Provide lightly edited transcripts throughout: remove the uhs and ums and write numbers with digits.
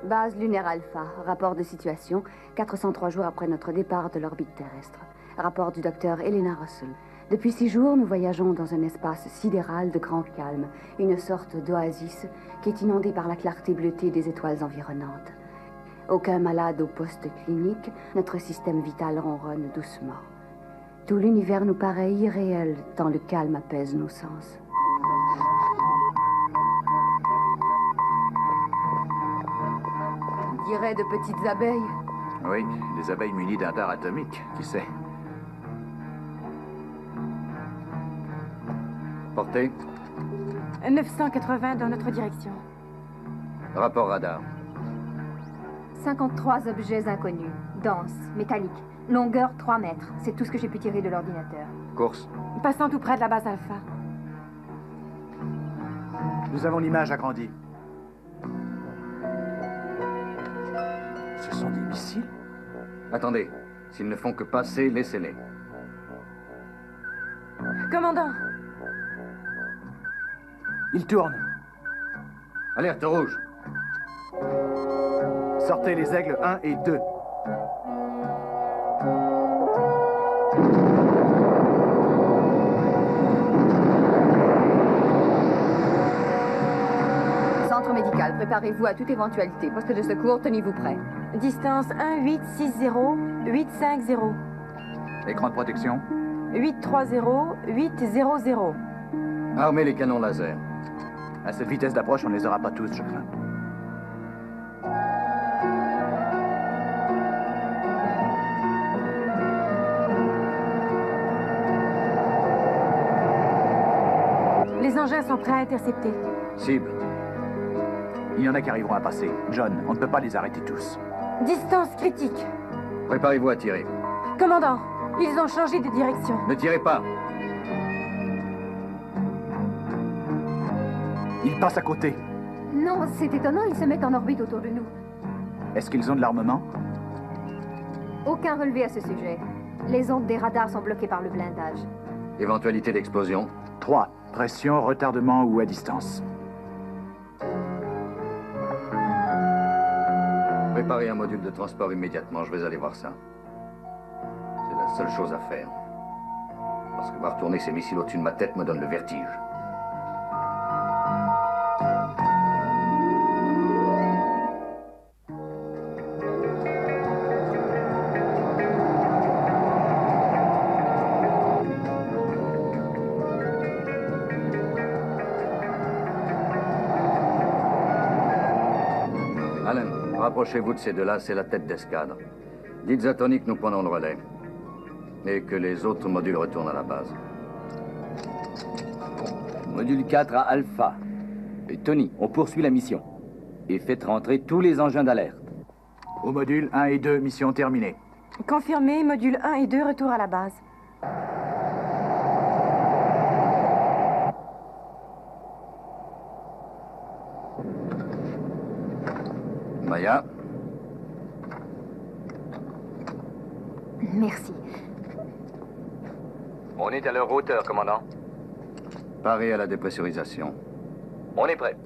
Base lunaire Alpha, rapport de situation, 403 jours après notre départ de l'orbite terrestre. Rapport du docteur Elena Russell. Depuis 6 jours, nous voyageons dans un espace sidéral de grand calme, une sorte d'oasis qui est inondée par la clarté bleutée des étoiles environnantes. Aucun malade au poste clinique, notre système vital ronronne doucement. Tout l'univers nous paraît irréel, tant le calme apaise nos sens. On dirait de petites abeilles. Oui, des abeilles munies d'un dard atomique, qui sait. Portée. 980 dans notre direction. Rapport radar. 53 objets inconnus, denses, métalliques, longueur 3 mètres. C'est tout ce que j'ai pu tirer de l'ordinateur. Course. Passant tout près de la base Alpha. Nous avons l'image agrandie. Ce sont des missiles? Attendez, s'ils ne font que passer, laissez-les. Commandant! Ils tournent. Alerte rouge. Sortez les aigles 1 et 2. Centre médical, préparez-vous à toute éventualité. Poste de secours, tenez-vous prêt. Distance 1860-850. Écran de protection. 830-800. Armez les canons laser. À cette vitesse d'approche, on ne les aura pas tous, je crains. Les engins sont prêts à intercepter. Cible. Il y en a qui arriveront à passer. John, on ne peut pas les arrêter tous. Distance critique. Préparez-vous à tirer. Commandant, ils ont changé de direction. Ne tirez pas. Ils passent à côté. Non, c'est étonnant, ils se mettent en orbite autour de nous. Est-ce qu'ils ont de l'armement? Aucun relevé à ce sujet. Les ondes des radars sont bloquées par le blindage. Éventualité d'explosion. 3. Pression, retardement ou à distance. Préparez un module de transport immédiatement, je vais aller voir ça. C'est la seule chose à faire. Parce que voir tourner ces missiles au-dessus de ma tête me donne le vertige. Allen, rapprochez-vous de ces deux-là, c'est la tête d'escadre. Dites à Tony que nous prenons le relais. Et que les autres modules retournent à la base. Module 4 à Alpha. Et Tony, on poursuit la mission. Et faites rentrer tous les engins d'alerte. Au module 1 et 2, mission terminée. Confirmé, module 1 et 2, retour à la base. Maya, Merci. On est à leur hauteur, commandant. parez à la dépressurisation. On est prêt.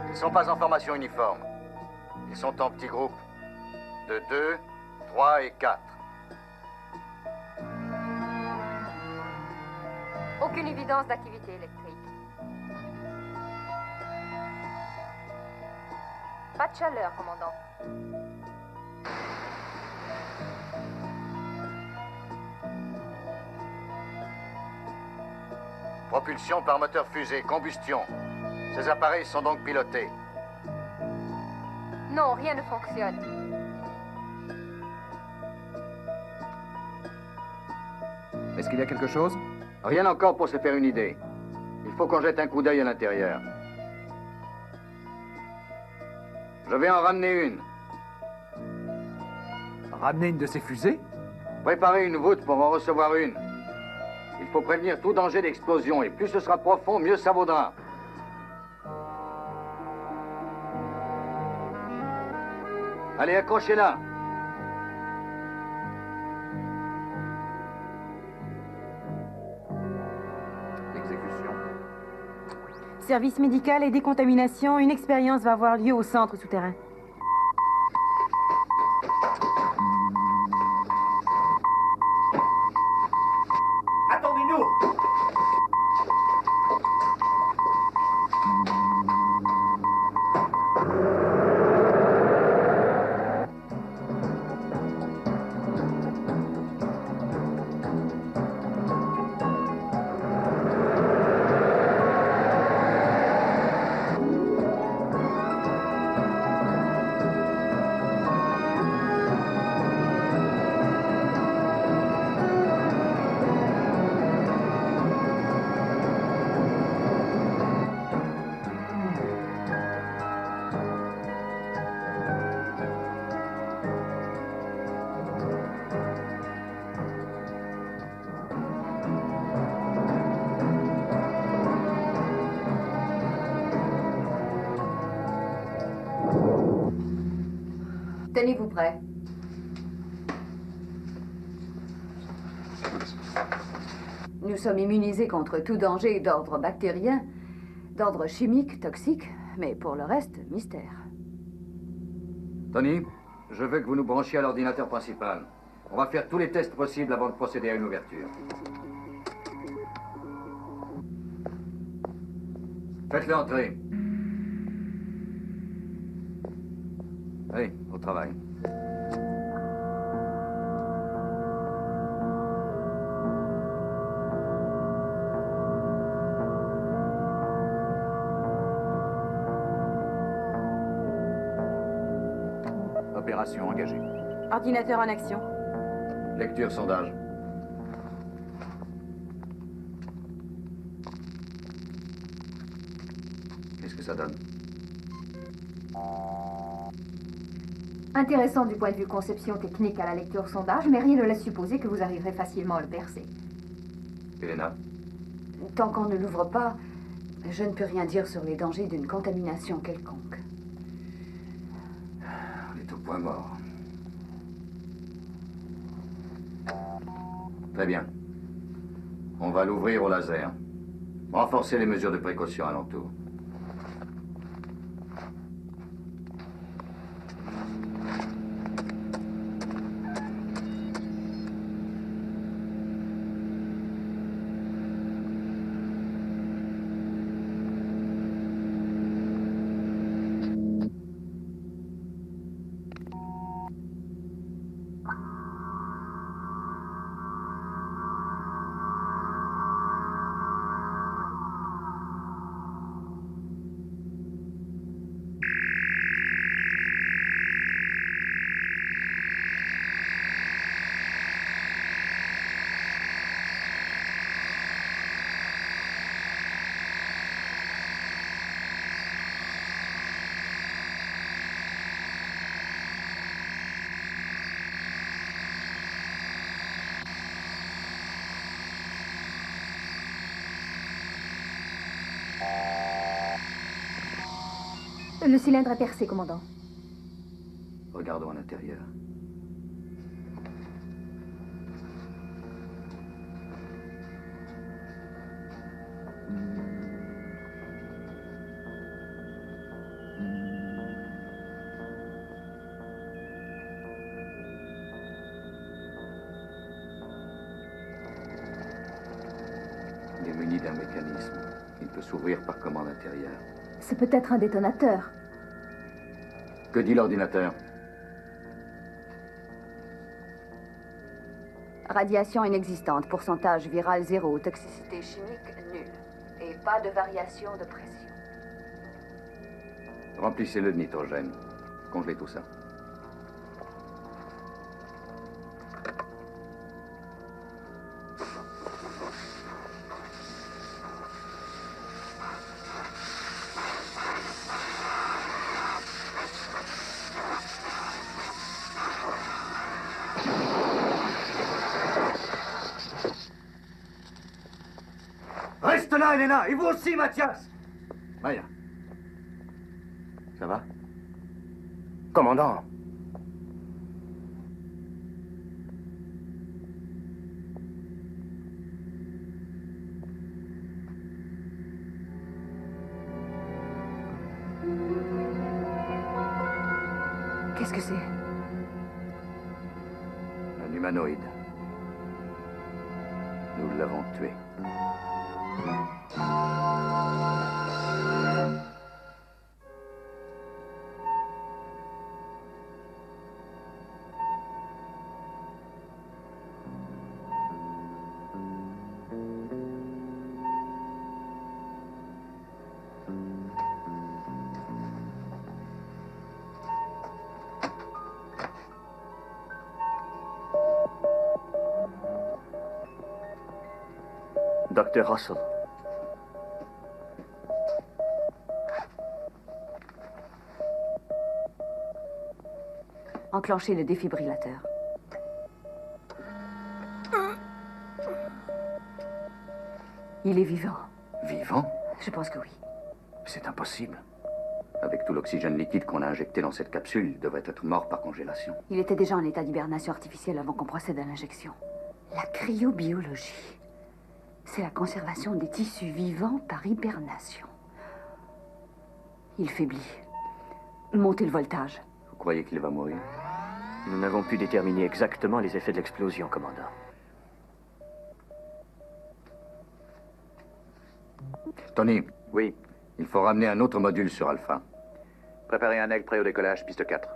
Ils sont pas en formation uniforme. Ils sont en petits groupes. De 2, 3 et 4. Aucune évidence d'activité électrique. Pas de chaleur, commandant. Propulsion par moteur fusée, combustion. Ces appareils sont donc pilotés. Non, rien ne fonctionne. Est-ce qu'il y a quelque chose? Rien encore pour se faire une idée. Il faut qu'on jette un coup d'œil à l'intérieur. Je vais en ramener une. Ramener une de ces fusées? Préparez une voûte pour en recevoir une. Il faut prévenir tout danger d'explosion, et plus ce sera profond, mieux ça vaudra. Allez, accrochez-la. Exécution. Service médical et décontamination, une expérience va avoir lieu au centre souterrain. Attendez-nous! Tenez-vous prêts. Nous sommes immunisés contre tout danger d'ordre bactérien, d'ordre chimique, toxique, mais pour le reste, mystère. Tony, je veux que vous nous branchiez à l'ordinateur principal. On va faire tous les tests possibles avant de procéder à une ouverture. Faites-le entrer. Allez, au travail. Opération engagée. Ordinateur en action. Lecture sondage. Qu'est-ce que ça donne? Intéressant du point de vue conception technique à la lecture sondage, mais rien ne laisse supposer que vous arriverez facilement à le percer. Elena? Tant qu'on ne l'ouvre pas, je ne peux rien dire sur les dangers d'une contamination quelconque. On est au point mort. Très bien. On va l'ouvrir au laser. Renforcer les mesures de précaution alentour. Le cylindre est percé, commandant. Regardons à l'intérieur. Il est muni d'un mécanisme. Il peut s'ouvrir par commande intérieure. C'est peut-être un détonateur. Que dit l'ordinateur? Radiation inexistante, pourcentage viral 0, toxicité chimique nulle. Pas de variation de pression. Remplissez-le de nitrogène. Congelez tout ça. Reste là, Elena, et vous aussi, Mathias. Maya. Ça va? Commandant. Qu'est-ce que c'est? Un humanoïde. Nous l'avons tué. Dr. Russell. Enclenchez le défibrillateur. Il est vivant. Vivant? Je pense que oui. C'est impossible. Avec tout l'oxygène liquide qu'on a injecté dans cette capsule, il devrait être mort par congélation. Il était déjà en état d'hibernation artificielle avant qu'on procède à l'injection. La cryobiologie, c'est la conservation des tissus vivants par hibernation. Il faiblit. Montez le voltage. Vous croyez qu'il va mourir? Nous n'avons pu déterminer exactement les effets de l'explosion, commandant. Tony, Oui. il faut ramener un autre module sur Alpha. Préparez un aigle prêt au décollage, piste 4.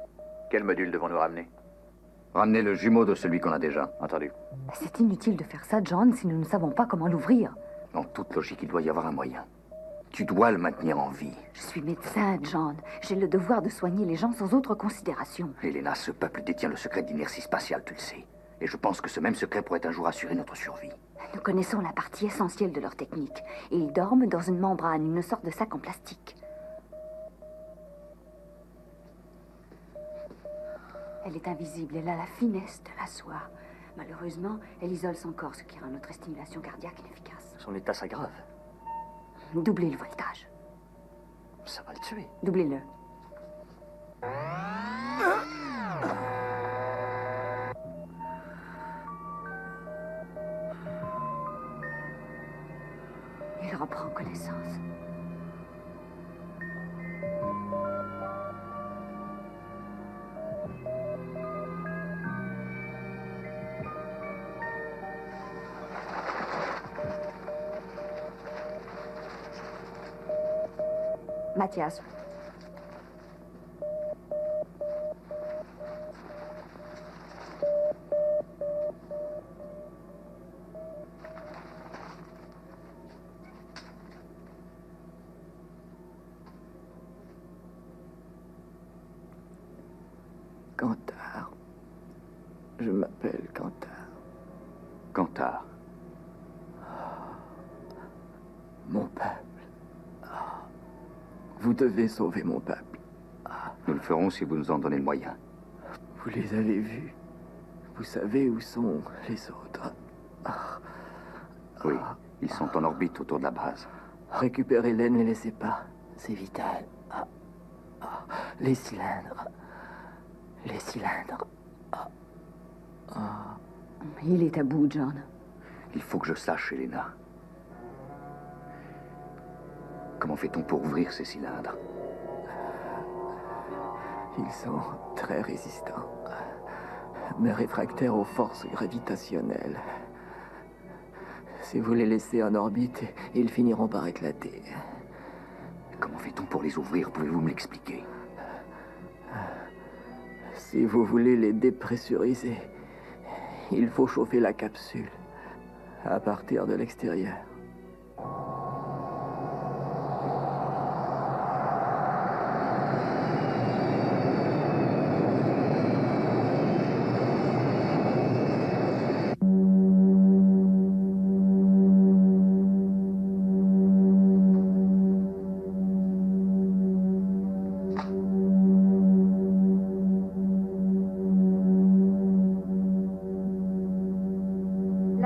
Quel module devons-nous ramener? Ramenez le jumeau de celui qu'on a déjà. Entendu. C'est inutile de faire ça, John, si nous ne savons pas comment l'ouvrir. En toute logique, il doit y avoir un moyen. Tu dois le maintenir en vie. Je suis médecin, John. J'ai le devoir de soigner les gens sans autre considération. Elena, ce peuple détient le secret d'inertie spatiale, tu le sais. Et je pense que ce même secret pourrait un jour assurer notre survie. Nous connaissons la partie essentielle de leur technique. Et ils dorment dans une membrane, une sorte de sac en plastique. Elle est invisible, elle a la finesse de la soie. Malheureusement, elle isole son corps, ce qui rend notre stimulation cardiaque inefficace. Son état s'aggrave. Doublez le voltage. Ça va le tuer. Doublez-le. Il reprend connaissance. Mathias. Cantar. Je m'appelle Cantar. Cantar. Mon peuple. Vous devez sauver mon peuple. Nous le ferons si vous nous en donnez le moyen. Vous les avez vus. Vous savez où sont les autres. Oui, ils sont en orbite autour de la base. Récupérez-les, ne les laissez pas. C'est vital. Les cylindres. Les cylindres. Il est à bout, John. Il faut que je sache, Elena. Comment fait-on pour ouvrir ces cylindres? Ils sont très résistants, mais réfractaires aux forces gravitationnelles. Si vous les laissez en orbite, ils finiront par éclater. Comment fait-on pour les ouvrir? Pouvez-vous me l'expliquer? Si vous voulez les dépressuriser, il faut chauffer la capsule à partir de l'extérieur.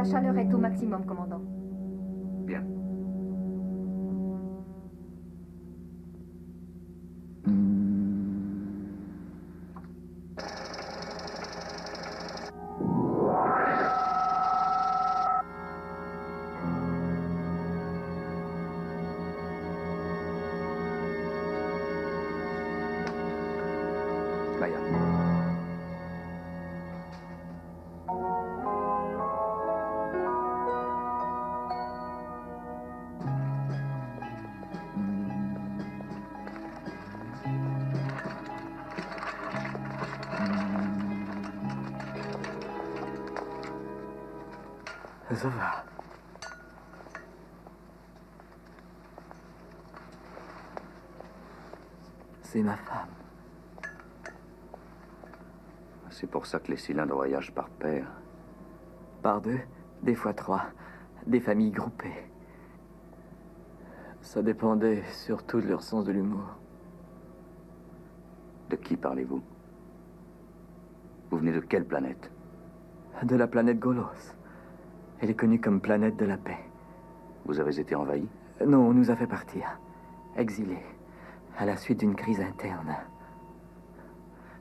La chaleur est au maximum, commandant. Bien. Maya. Ça va. C'est ma femme. C'est pour ça que les cylindres voyagent par paire. Par deux, des fois trois. Des familles groupées. Ça dépendait surtout de leur sens de l'humour. De qui parlez-vous? Vous venez de quelle planète? De la planète Golos. Elle est connue comme planète de la paix. Vous avez été envahi? Non, on nous a fait partir. Exilés. À la suite d'une crise interne.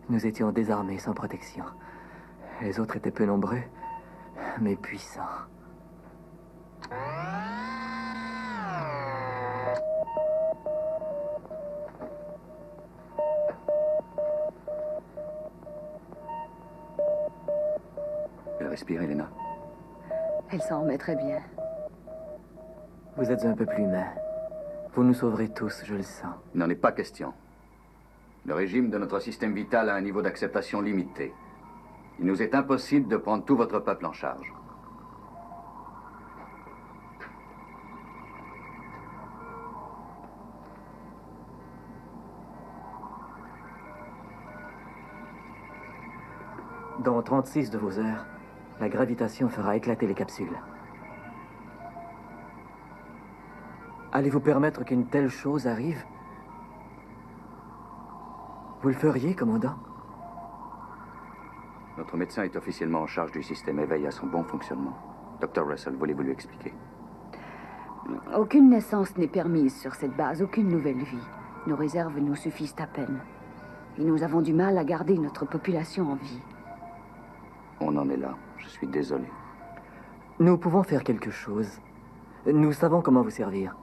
Nous étions désarmés, sans protection. Les autres étaient peu nombreux, mais puissants. Elle respire, Elena. Elle s'en remet très bien. Vous êtes un peu plus humain. Vous nous sauverez tous, je le sens. Il n'en est pas question. Le régime de notre système vital a un niveau d'acceptation limité. Il nous est impossible de prendre tout votre peuple en charge. Dans 36 de vos heures, la gravitation fera éclater les capsules. Allez-vous permettre qu'une telle chose arrive? Vous le feriez, commandant? Notre médecin est officiellement en charge du système et veille à son bon fonctionnement. Dr. Russell, voulez-vous lui expliquer? Aucune naissance n'est permise sur cette base, aucune nouvelle vie. Nos réserves nous suffisent à peine. Et nous avons du mal à garder notre population en vie. On en est là. Je suis désolé. Nous pouvons faire quelque chose. Nous savons comment vous servir.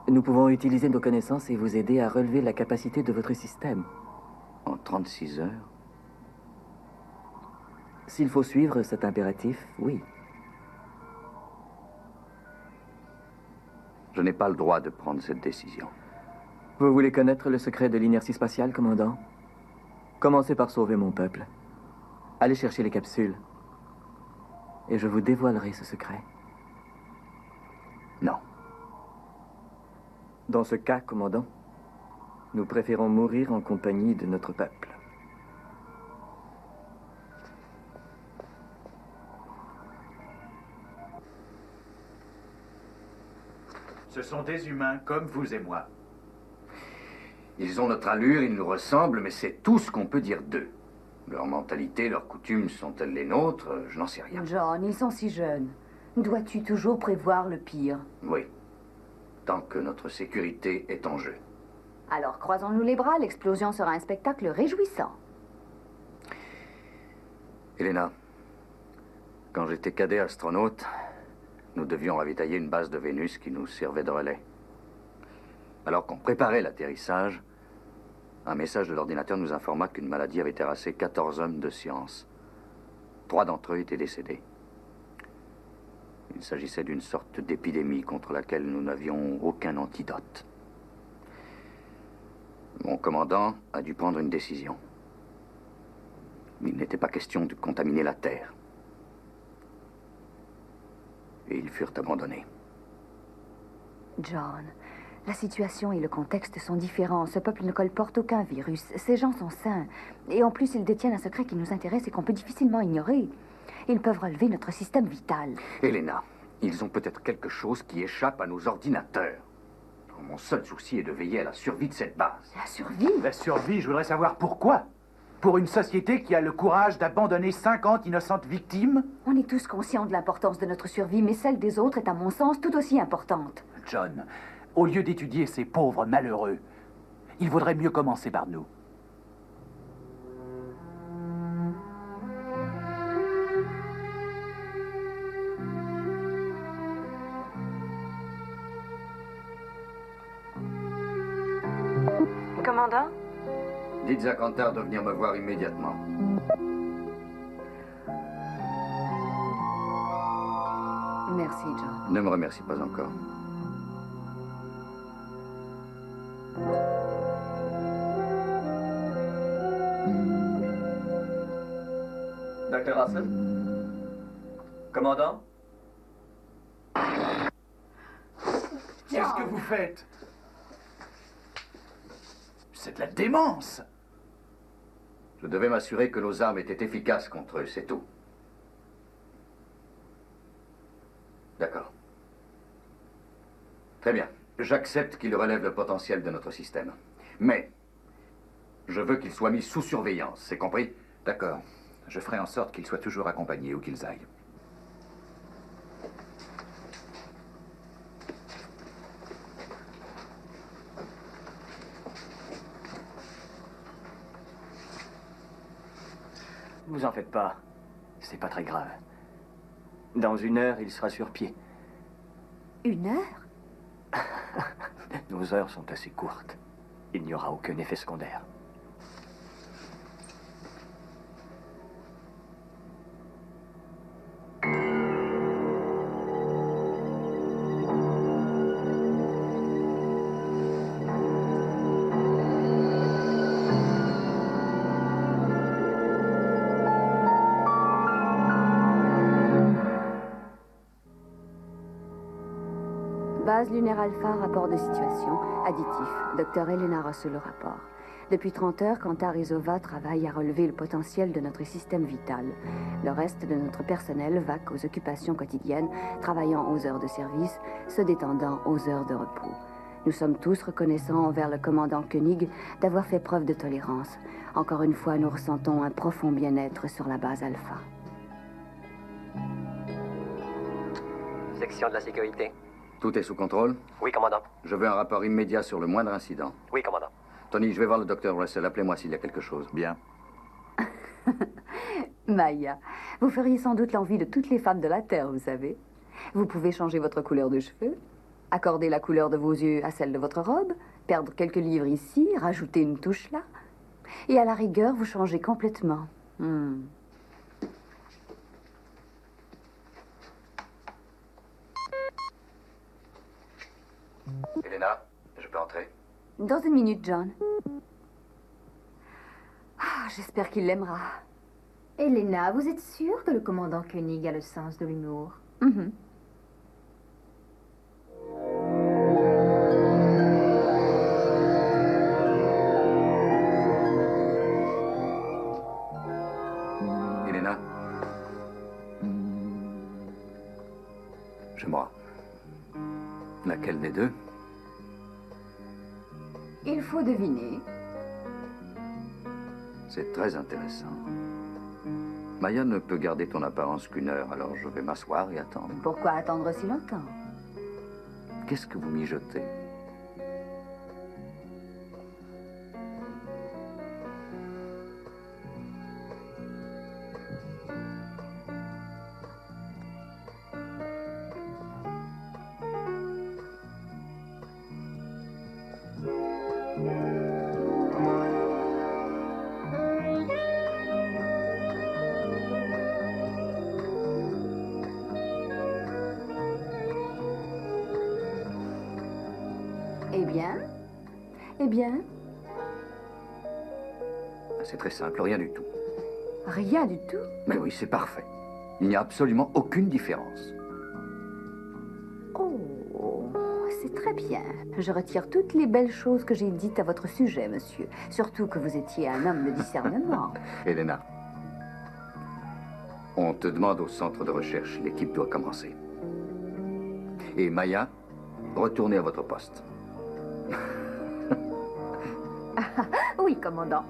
Nous pouvons utiliser nos connaissances et vous aider à relever la capacité de votre système. En 36 heures? S'il faut suivre cet impératif, oui. Je n'ai pas le droit de prendre cette décision. Vous voulez connaître le secret de l'inertie spatiale, commandant? Commencez par sauver mon peuple. Allez chercher les capsules. Et je vous dévoilerai ce secret. Non. Dans ce cas, commandant, nous préférons mourir en compagnie de notre peuple. Ce sont des humains comme vous et moi. Ils ont notre allure, ils nous ressemblent, mais c'est tout ce qu'on peut dire d'eux. Leur mentalité, leurs coutumes sont-elles les nôtres? Je n'en sais rien. John, ils sont si jeunes. Dois-tu toujours prévoir le pire? Oui. Tant que notre sécurité est en jeu. Alors, croisons-nous les bras, l'explosion sera un spectacle réjouissant. Elena, quand j'étais cadet astronaute, nous devions ravitailler une base de Vénus qui nous servait de relais. Alors qu'on préparait l'atterrissage, un message de l'ordinateur nous informa qu'une maladie avait terrassé 14 hommes de science. 3 d'entre eux étaient décédés. Il s'agissait d'une sorte d'épidémie contre laquelle nous n'avions aucun antidote. Mon commandant a dû prendre une décision. Il n'était pas question de contaminer la Terre. Et ils furent abandonnés. John, la situation et le contexte sont différents. Ce peuple ne colporte aucun virus. Ces gens sont sains. Et en plus, ils détiennent un secret qui nous intéresse et qu'on peut difficilement ignorer. Ils peuvent relever notre système vital. Elena, ils ont peut-être quelque chose qui échappe à nos ordinateurs. Mon seul souci est de veiller à la survie de cette base. La survie? La survie, je voudrais savoir pourquoi. Pour une société qui a le courage d'abandonner 50 innocentes victimes? On est tous conscients de l'importance de notre survie, mais celle des autres est, à mon sens, tout aussi importante. John, au lieu d'étudier ces pauvres malheureux, il vaudrait mieux commencer par nous. Commandant? Dites à Cantar de venir me voir immédiatement. Merci, John. Ne me remercie pas encore. Docteur Russell? Commandant? Qu'est-ce que vous faites? C'est de la démence! Je devais m'assurer que nos armes étaient efficaces contre eux, c'est tout. D'accord. Très bien. J'accepte qu'ils relèvent le potentiel de notre système. Mais, je veux qu'ils soient mis sous surveillance, c'est compris? D'accord. Je ferai en sorte qu'ils soient toujours accompagnés où qu'ils aillent. Vous en faites pas. C'est pas très grave. Dans 1 heure, il sera sur pied. 1 heure? Nos heures sont assez courtes. Il n'y aura aucun effet secondaire. Base lunaire alpha, rapport de situation, additif. Docteur Elena Russell, le rapport. Depuis 30 heures, Cantar et Zova travaillent à relever le potentiel de notre système vital. Le reste de notre personnel vaque aux occupations quotidiennes, travaillant aux heures de service, se détendant aux heures de repos. Nous sommes tous reconnaissants envers le commandant Koenig d'avoir fait preuve de tolérance. Encore une fois, nous ressentons un profond bien-être sur la base alpha. Section de la sécurité. Tout est sous contrôle? Oui, commandant. Je veux un rapport immédiat sur le moindre incident. Oui, commandant. Tony, je vais voir le docteur Russell. Appelez-moi s'il y a quelque chose. Bien. Maya, vous feriez sans doute l'envie de toutes les femmes de la Terre, vous savez. Vous pouvez changer votre couleur de cheveux, accorder la couleur de vos yeux à celle de votre robe, perdre quelques livres ici, rajouter une touche là. Et à la rigueur, vous changez complètement. Elena, je peux entrer? Dans 1 minute, John. Ah, j'espère qu'il l'aimera. Elena, vous êtes sûre que le commandant Koenig a le sens de l'humour? Elena? Je moi. Laquelle des deux? Il faut deviner. C'est très intéressant. Maya ne peut garder ton apparence qu'1 heure, alors je vais m'asseoir et attendre. Pourquoi attendre si longtemps? Qu'est-ce que vous mijotez? Eh bien? Eh bien? C'est très simple, rien du tout. Rien du tout. Mais oui, c'est parfait. Il n'y a absolument aucune différence. Oh, c'est très bien. Je retire toutes les belles choses que j'ai dites à votre sujet, monsieur. Surtout que vous étiez un homme de discernement. Elena, on te demande au centre de recherche. L'équipe doit commencer. Et Maya, retournez à votre poste. Oui, commandant.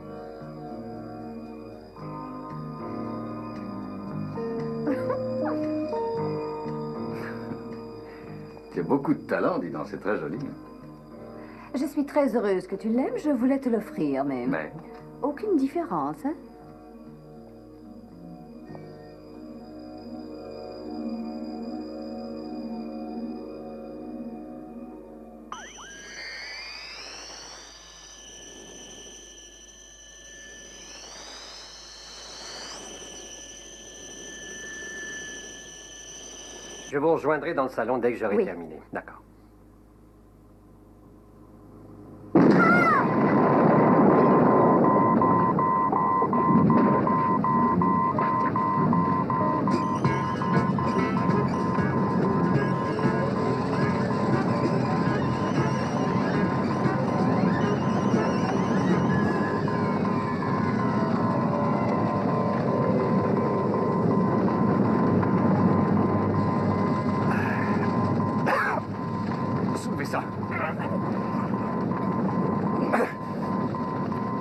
C'est beaucoup de talent, dis donc, c'est très joli. Je suis très heureuse que tu l'aimes, je voulais te l'offrir, mais... Mais Aucune différence, hein? Je vous rejoindrai dans le salon dès que j'aurai Oui. terminé. D'accord. soulevez ça.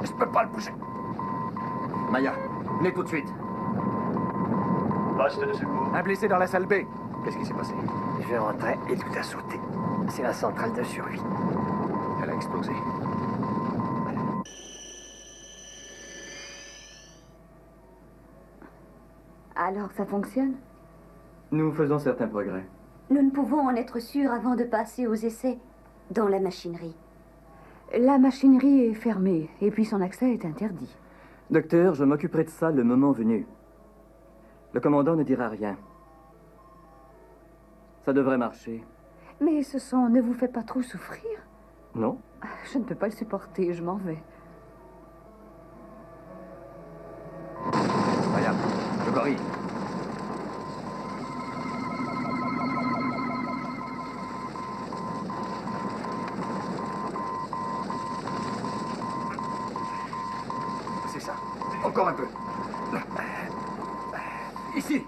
Je peux pas le bouger. Maya, venez tout de suite. Poste de secours. Un blessé dans la salle B. Qu'est-ce qui s'est passé? Je rentrais et tout a sauté. C'est la centrale de survie. Elle a explosé. Alors, ça fonctionne? Nous faisons certains progrès. Nous ne pouvons en être sûrs avant de passer aux essais dans la machinerie. La machinerie est fermée, et puis son accès est interdit. Docteur, je m'occuperai de ça le moment venu. Le commandant ne dira rien. Ça devrait marcher. Mais ce son ne vous fait pas trop souffrir? Non? Je ne peux pas le supporter, je m'en vais. Maya, le gorille. C'est ça. Encore un peu. Ici.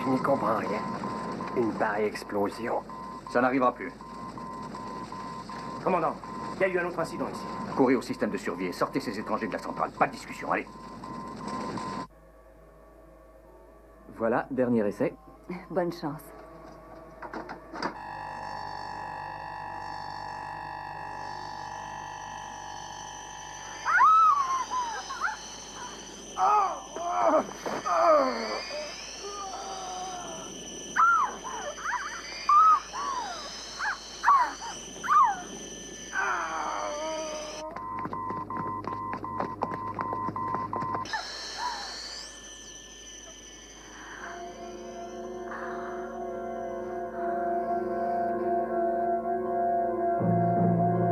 Je n'y comprends rien. Une pareille explosion. Ça n'arrivera plus. Commandant, il y a eu un autre incident ici. Courez au système de survie et sortez ces étrangers de la centrale. Pas de discussion, allez. Voilà, dernier essai. Bonne chance.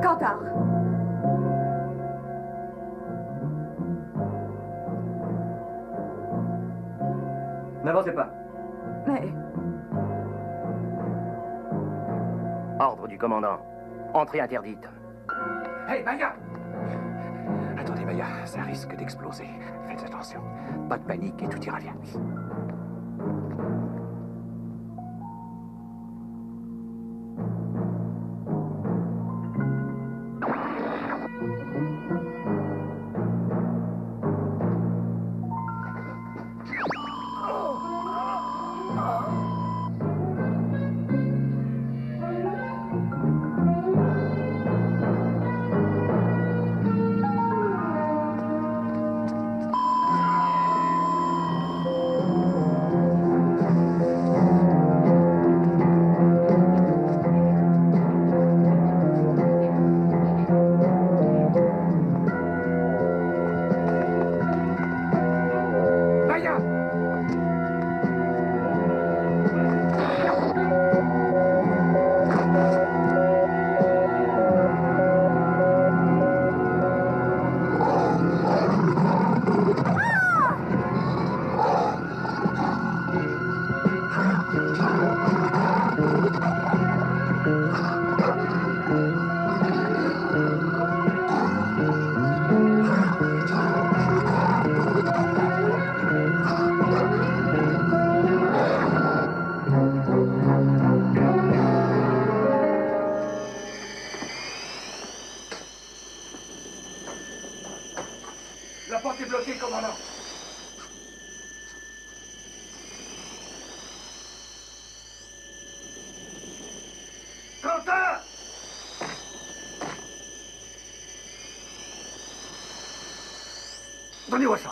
Cantar. N'avancez pas. Mais Ordre du commandant. Entrée interdite. Hey, Maya! Attendez, Maya, ça risque d'exploser. Faites attention. Pas de panique et tout ira bien. porte est bloquée, commandant. Quentin! Donnez-moi ça.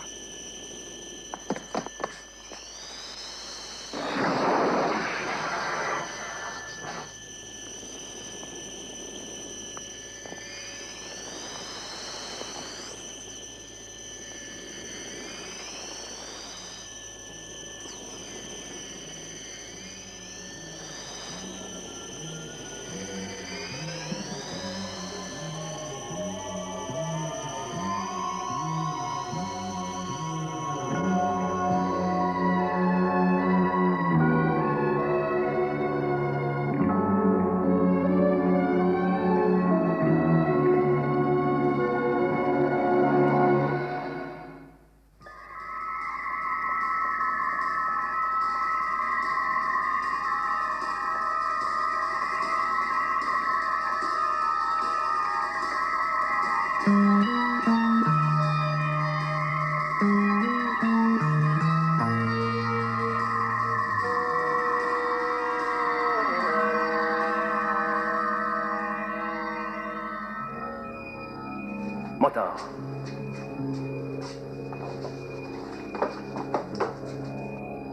Motor.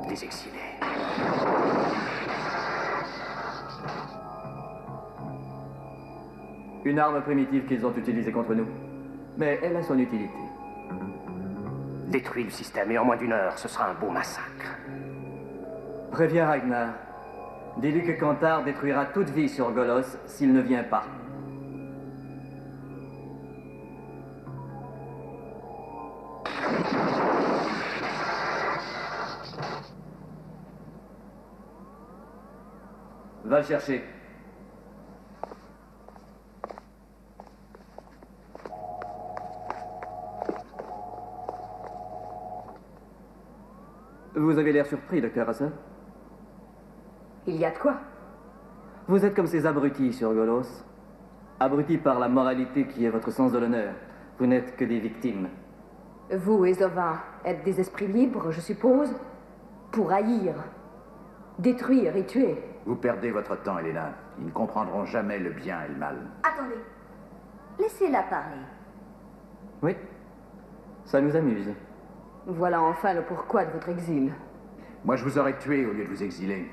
Les exilés. Une arme primitive qu'ils ont utilisée contre nous. Mais elle a son utilité. Détruis le système et en moins d'1 heure, ce sera un beau massacre. Préviens Ragnar. Dis-lui que Kantar détruira toute vie sur Golos s'il ne vient pas. Va le chercher. Vous avez l'air surpris, Dr. Russell. Il y a de quoi? Vous êtes comme ces abrutis sur Golos. Abrutis par la moralité qui est votre sens de l'honneur. Vous n'êtes que des victimes. Vous et Zova êtes des esprits libres, je suppose, pour haïr, détruire et tuer. Vous perdez votre temps, Elena. Ils ne comprendront jamais le bien et le mal. Attendez. Laissez-la parler. Oui, ça nous amuse. Voilà enfin le pourquoi de votre exil. Moi, je vous aurais tué au lieu de vous exiler.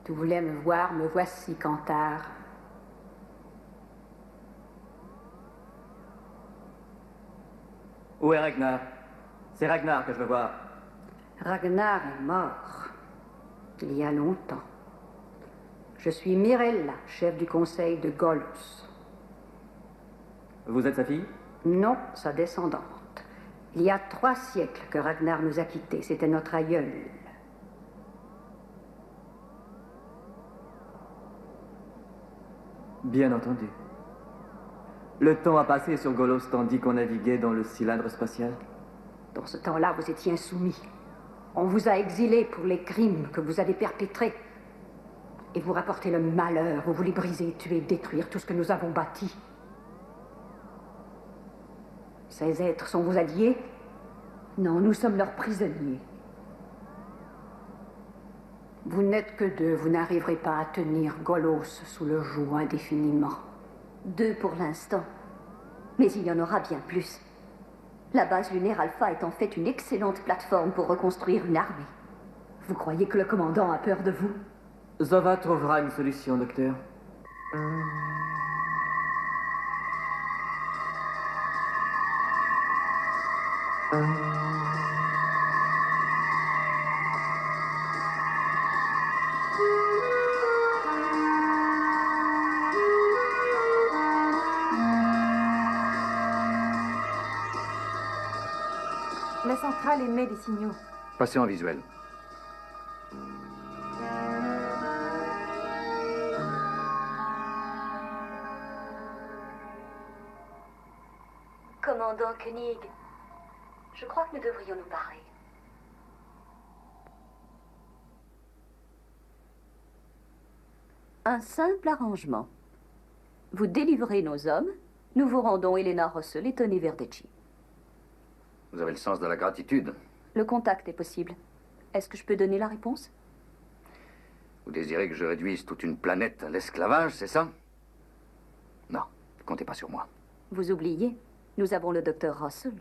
Tu voulais me voir, me voici, Kantar. Où est Ragnar? C'est Ragnar que je veux voir. Ragnar est mort. Il y a longtemps. Je suis Mirella, chef du conseil de Golos. Vous êtes sa fille? Non, sa descendante. Il y a 3 siècles que Ragnar nous a quittés. C'était notre aïeul. Bien entendu. Le temps a passé sur Golos tandis qu'on naviguait dans le cylindre spatial. Dans ce temps-là, vous étiez insoumis. On vous a exilés pour les crimes que vous avez perpétrés. Et vous rapportez le malheur. Vous voulez briser, tuer, détruire tout ce que nous avons bâti. Ces êtres sont vos alliés? Non, nous sommes leurs prisonniers. Vous n'êtes que 2, vous n'arriverez pas à tenir Golos sous le joug indéfiniment. 2 pour l'instant. Mais il y en aura bien plus. La base lunaire Alpha est en fait une excellente plateforme pour reconstruire une armée. Vous croyez que le commandant a peur de vous? Zova trouvera une solution, docteur. La centrale émet des signaux. Passez en visuel. Commandant Koenig, Je crois que nous devrions nous parler. Un simple arrangement. Vous délivrez nos hommes, nous vous rendons Elena Russell et Tony Verdetti. Vous avez le sens de la gratitude. Le contact est possible. Est-ce que je peux donner la réponse? Vous désirez que je réduise toute une planète à l'esclavage, c'est ça? Non, comptez pas sur moi. Vous oubliez, nous avons le docteur Russell.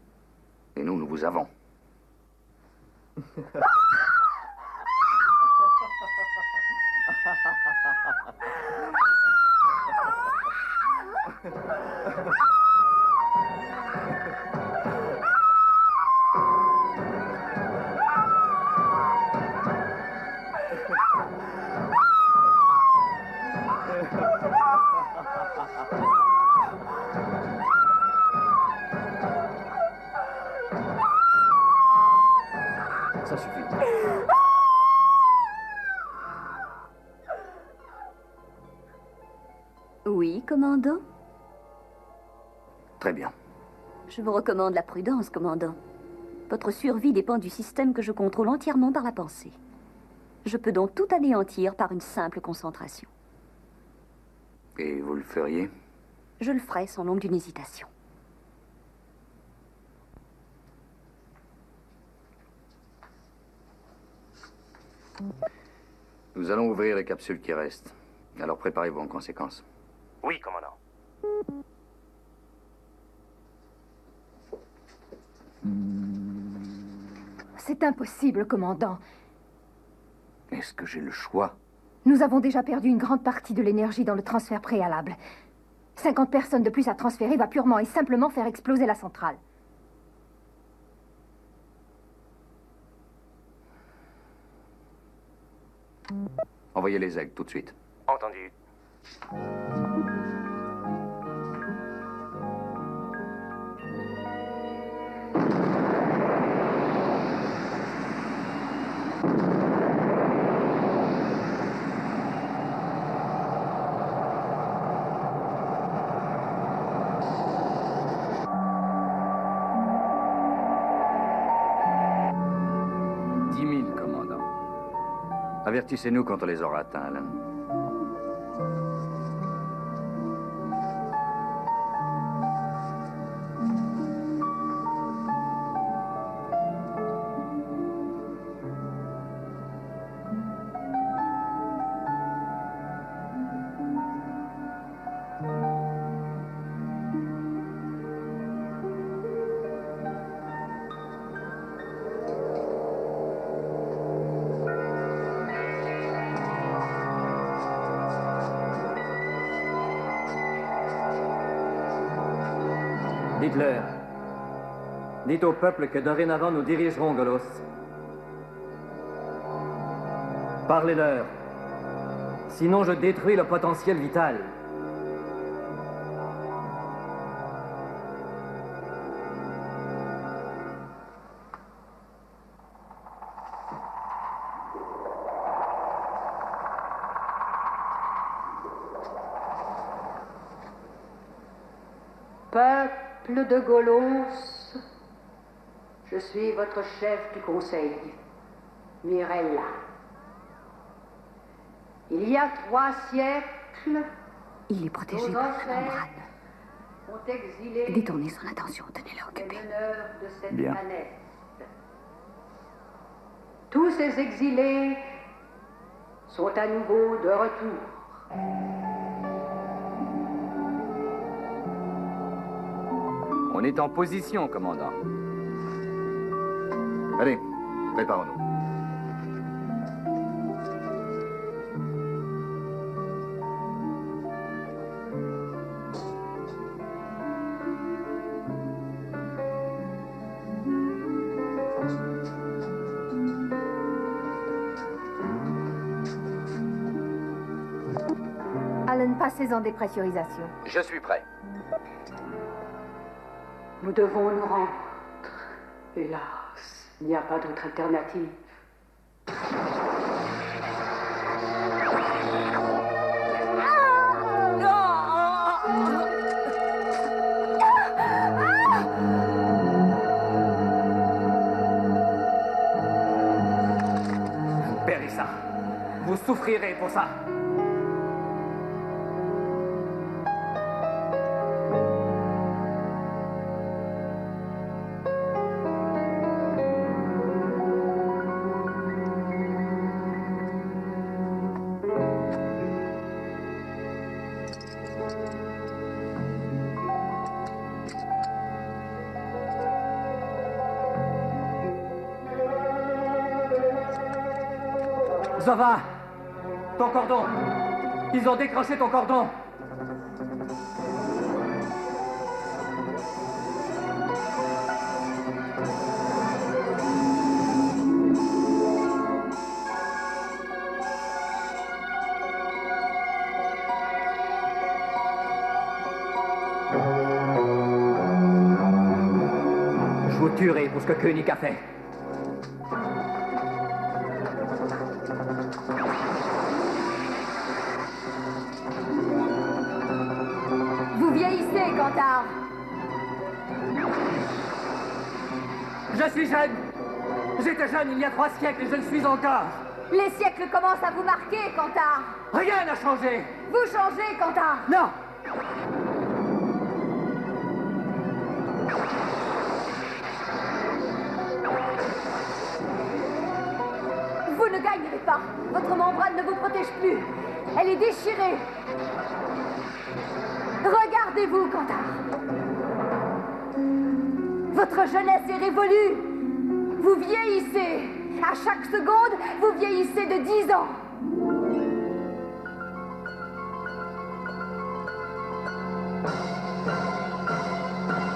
Et nous vous avons. Ça suffit. Oui, commandant? Très bien. Je vous recommande la prudence, commandant. Votre survie dépend du système que je contrôle entièrement par la pensée. Je peux donc tout anéantir par une simple concentration. Et vous le feriez? Je le ferai sans l'ombre d'une hésitation. Nous allons ouvrir les capsules qui restent. Alors préparez-vous en conséquence. Oui, commandant. C'est impossible, commandant. Est-ce que j'ai le choix? Nous avons déjà perdu une grande partie de l'énergie dans le transfert préalable. 50 personnes de plus à transférer va purement et simplement faire exploser la centrale. Envoyez les aigles tout de suite. Entendu. Avertissez-nous quand on les aura atteints, Alan. Dites-leur. Dites au peuple que dorénavant nous dirigerons Golos. Parlez-leur. Sinon je détruis le potentiel vital. Peuple de Golos, je suis votre chef du conseil, Mirella. Il y a 3 siècles, Il est protégé nos par la ancêtres membrane. ont exilé Détournez son attention, tenez-le les occupé. meneurs de cette Bien. planète. Tous ces exilés sont à nouveau de retour. On est en position, commandant. Allez, préparons-nous. Alan, passez en dépressurisation. Je suis prêt. Nous devons nous rendre. Hélas, il n'y a pas d'autre alternative. souffrirez pour ça. Zova! Ton cordon! Ils ont décroché ton cordon! Je vous tuerai pour ce que Koenig a fait. Vous vieillissez, Cantar. Je suis jeune. J'étais jeune il y a 3 siècles et je le suis encore. Les siècles commencent à vous marquer, Cantar. Rien n'a changé. Vous changez, Cantar. Non. Vous ne gagnerez pas. Votre membrane ne vous protège plus. Elle est déchirée. Regardez-vous, Cantar. Votre jeunesse est révolue. Vous vieillissez. À chaque seconde, vous vieillissez de 10 ans.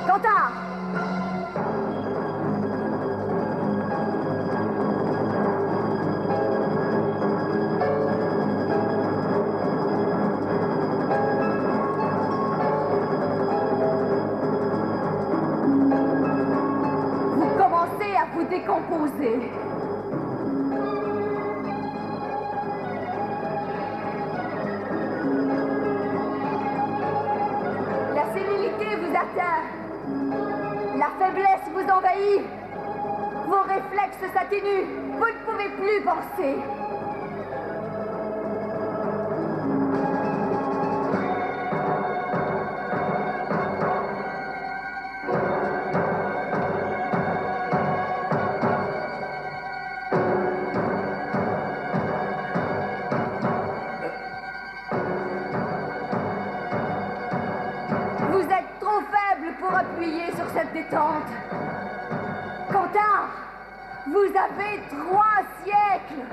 Cantar! Vous commencez à vous décomposer. La sénilité vous atteint. La faiblesse vous envahit. Vos réflexes s'atténuent. Vous ne pouvez plus penser. Vous êtes trop faible pour appuyer sur cette détente. Cantar, vous avez 3 siècles.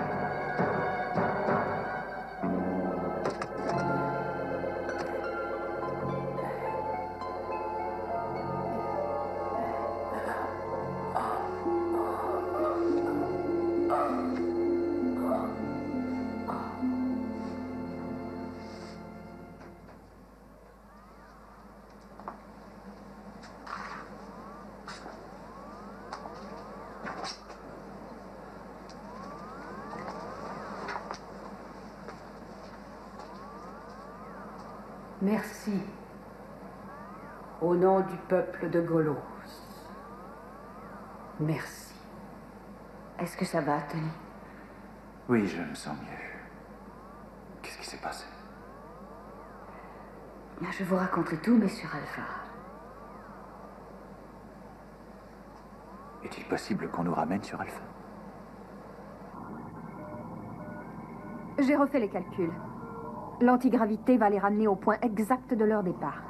Merci. Au nom du peuple de Golos. Merci. Est-ce que ça va, Tony? Oui, je me sens mieux. Qu'est-ce qui s'est passé? Je vous raconterai tout, mais sur Alpha. Est-il possible qu'on nous ramène sur Alpha? J'ai refait les calculs. L'antigravité va les ramener au point exact de leur départ.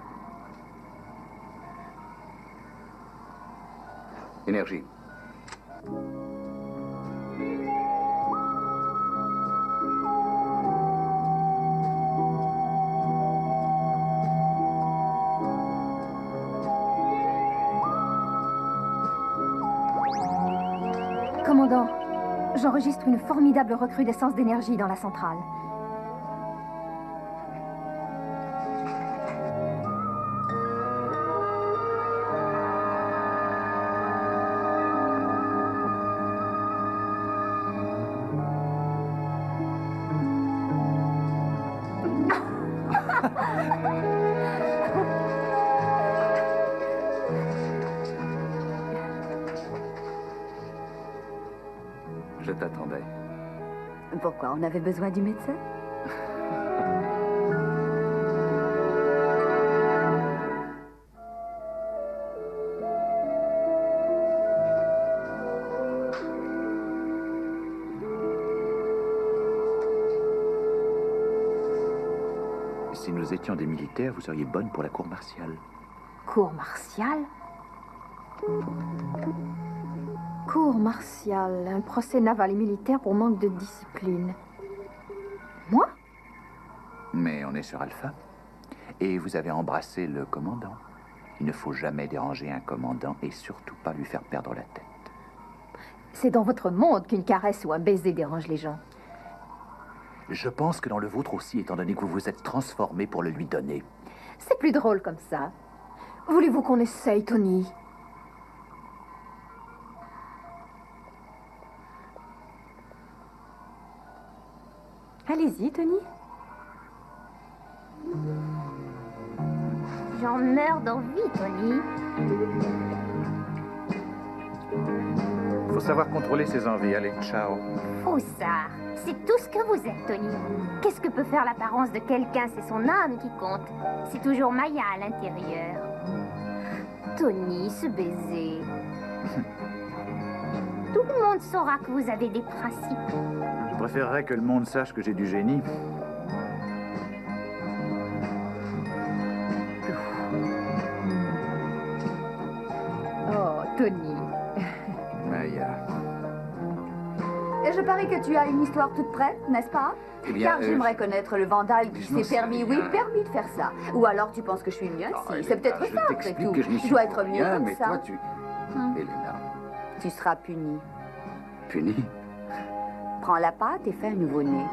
Énergie. Commandant, j'enregistre une formidable recrudescence d'énergie dans la centrale. Je t'attendais. Pourquoi? On avait besoin du médecin? Si nous étions des militaires, vous seriez bonne pour la cour martiale. Cour martiale? Cour martiale, un procès naval et militaire pour manque de discipline. Moi? Mais on est sur Alpha. Et vous avez embrassé le commandant. Il ne faut jamais déranger un commandant et surtout pas lui faire perdre la tête. C'est dans votre monde qu'une caresse ou un baiser dérange les gens. Je pense que dans le vôtre aussi, étant donné que vous vous êtes transformé pour le lui donner. C'est plus drôle comme ça. Voulez-vous qu'on essaye, Tony? Allez-y, Tony. J'en meurs d'envie, Tony. Faut savoir contrôler ses envies. Allez, ciao. Foussard, c'est tout ce que vous êtes, Tony. Qu'est-ce que peut faire l'apparence de quelqu'un? C'est son âme qui compte. C'est toujours Maya à l'intérieur. Tony, ce baiser. Tout le monde saura que vous avez des principes. Je préférerais que le monde sache que j'ai du génie. Oh, Tony. Maya. Et je parie que tu as une histoire toute prête, n'est-ce pas? Eh bien, Car j'aimerais connaître le vandale qui je n'en s'est sais permis, rien. permis de faire ça. Ou alors tu penses que je suis mieux ainsi. C'est peut-être ça, après t'explique tout. que je n'y Je suis dois pour être mieux rien, comme mais ça. toi, tu... Elena, Tu seras puni. puni. Prends la pâte et fais un nouveau-né.